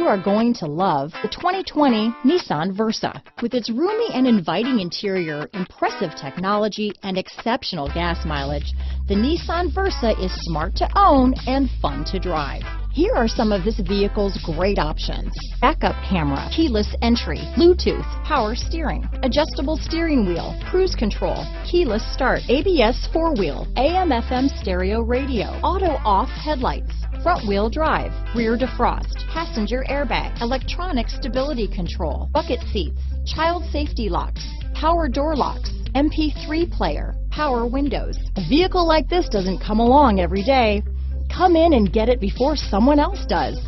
are going to love the 2020 Nissan Versa. With its roomy and inviting interior, impressive technology, and exceptional gas mileage, the Nissan Versa is smart to own and fun to drive. Here are some of this vehicle's great options: backup camera, keyless entry, Bluetooth, power steering, adjustable steering wheel, cruise control, keyless start, ABS 4-wheel, AM/FM stereo radio, auto-off headlights, front-wheel drive, rear defrost, passenger airbag, electronic stability control, bucket seats, child safety locks, power door locks, MP3 player, power windows. A vehicle like this doesn't come along every day. Come in and get it before someone else does.